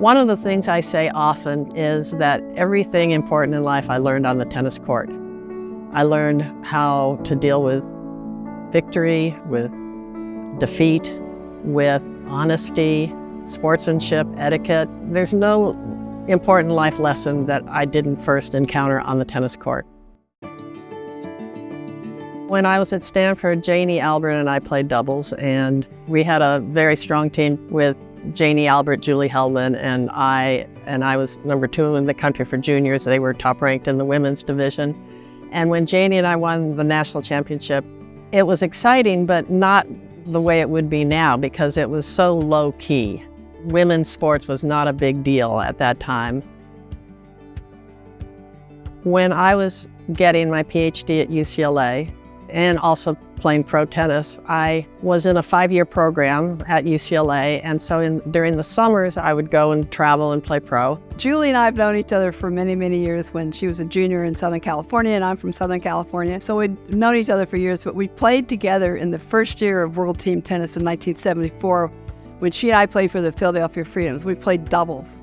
One of the things I say often is that everything important in life I learned on the tennis court. I learned how to deal with victory, with defeat, with honesty, sportsmanship, etiquette. There's no important life lesson that I didn't first encounter on the tennis court. When I was at Stanford, Janie Albert and I played doubles, and we had a very strong team with Janie Albert, Julie Hellman, and I was number 2 in the country for juniors. They were top ranked in the women's division. And when Janie and I won the national championship, it was exciting, but not the way it would be now because it was so low key. Women's sports was not a big deal at that time. When I was getting my PhD at UCLA and also playing pro tennis, I was in a 5-year program at UCLA, and so during the summers I would go and travel and play pro. Julie and I have known each other for many, many years when she was a junior in Southern California and I'm from Southern California. So we'd known each other for years, but we played together in the first year of World Team Tennis in 1974 when she and I played for the Philadelphia Freedoms. We played doubles,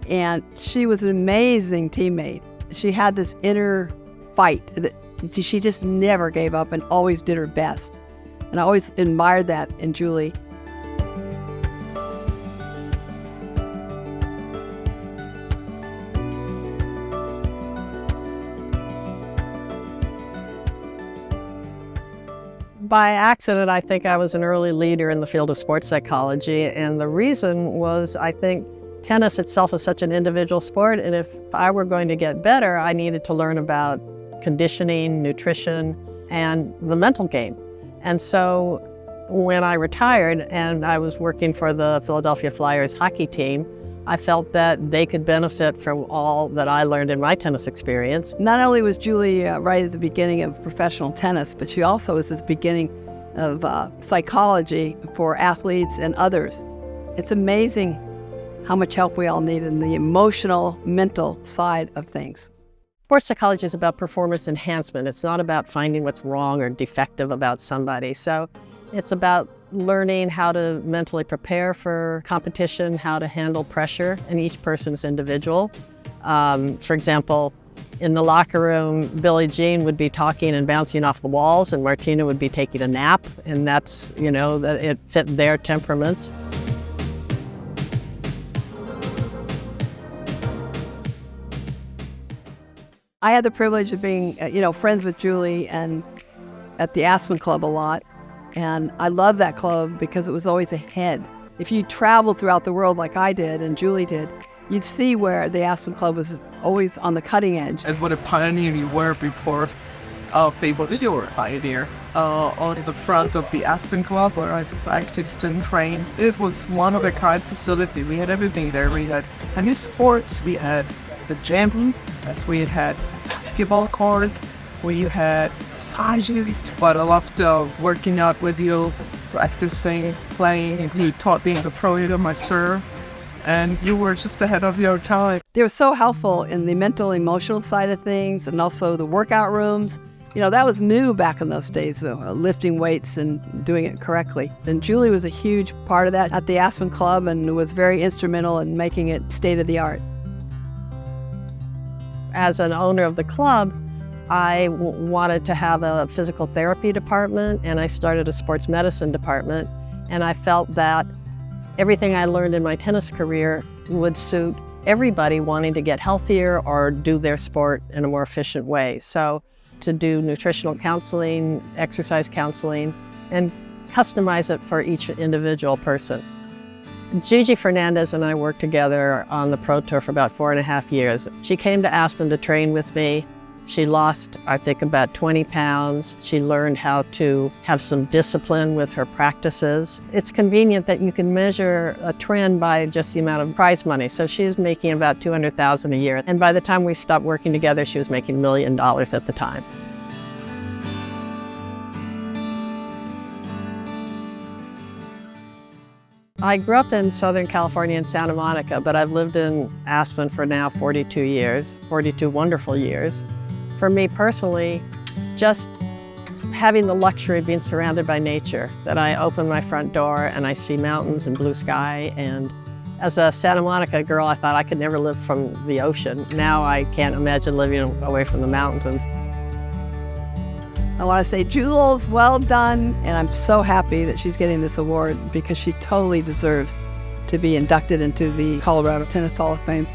and she was an amazing teammate. She had this inner fight that she just never gave up and always did her best. And I always admired that in Julie. By accident, I think I was an early leader in the field of sports psychology, and the reason was I think tennis itself is such an individual sport, and if I were going to get better, I needed to learn about conditioning, nutrition, and the mental game. And so when I retired and I was working for the Philadelphia Flyers hockey team, I felt that they could benefit from all that I learned in my tennis experience. Not only was Julie right at the beginning of professional tennis, but she also was at the beginning of psychology for athletes and others. It's amazing how much help we all need in the emotional, mental side of things. Sports psychology is about performance enhancement. It's not about finding what's wrong or defective about somebody. So it's about learning how to mentally prepare for competition, how to handle pressure, and each person's individual. For example, in the locker room, Billie Jean would be talking and bouncing off the walls, and Martina would be taking a nap, and that's, that it fit their temperaments. I had the privilege of being, friends with Julie and at the Aspen Club a lot. And I love that club because it was always ahead. If you traveled throughout the world like I did and Julie did, you'd see where the Aspen Club was always on the cutting edge. As what a pioneer you were before people did you were a pioneer. On the front of the Aspen Club where I practiced and trained, it was one of a kind facility. We had everything there. We had tennis sports, we had the gym, as we had basketball court, we had massages, but I loved working out with you, practicing, playing. You taught me the pro to my serve, and you were just ahead of your time. They were so helpful in the mental, emotional side of things, and also the workout rooms. That was new back in those days, lifting weights and doing it correctly. And Julie was a huge part of that at the Aspen Club and was very instrumental in making it state-of-the-art. As an owner of the club, I wanted to have a physical therapy department, and I started a sports medicine department, and I felt that everything I learned in my tennis career would suit everybody wanting to get healthier or do their sport in a more efficient way. So to do nutritional counseling, exercise counseling, and customize it for each individual person. Gigi Fernandez and I worked together on the Pro Tour for about 4.5 years. She came to Aspen to train with me. She lost, I think, about 20 pounds. She learned how to have some discipline with her practices. It's convenient that you can measure a trend by just the amount of prize money. So she was making about $200,000 a year. And by the time we stopped working together, she was making $1 million at the time. I grew up in Southern California in Santa Monica, but I've lived in Aspen for now 42 years, 42 wonderful years. For me personally, just having the luxury of being surrounded by nature, that I open my front door and I see mountains and blue sky and As a Santa Monica girl, I thought I could never live from the ocean. Now I can't imagine living away from the mountains. I want to say, Jules, well done. And I'm so happy that she's getting this award because she totally deserves to be inducted into the Colorado Tennis Hall of Fame.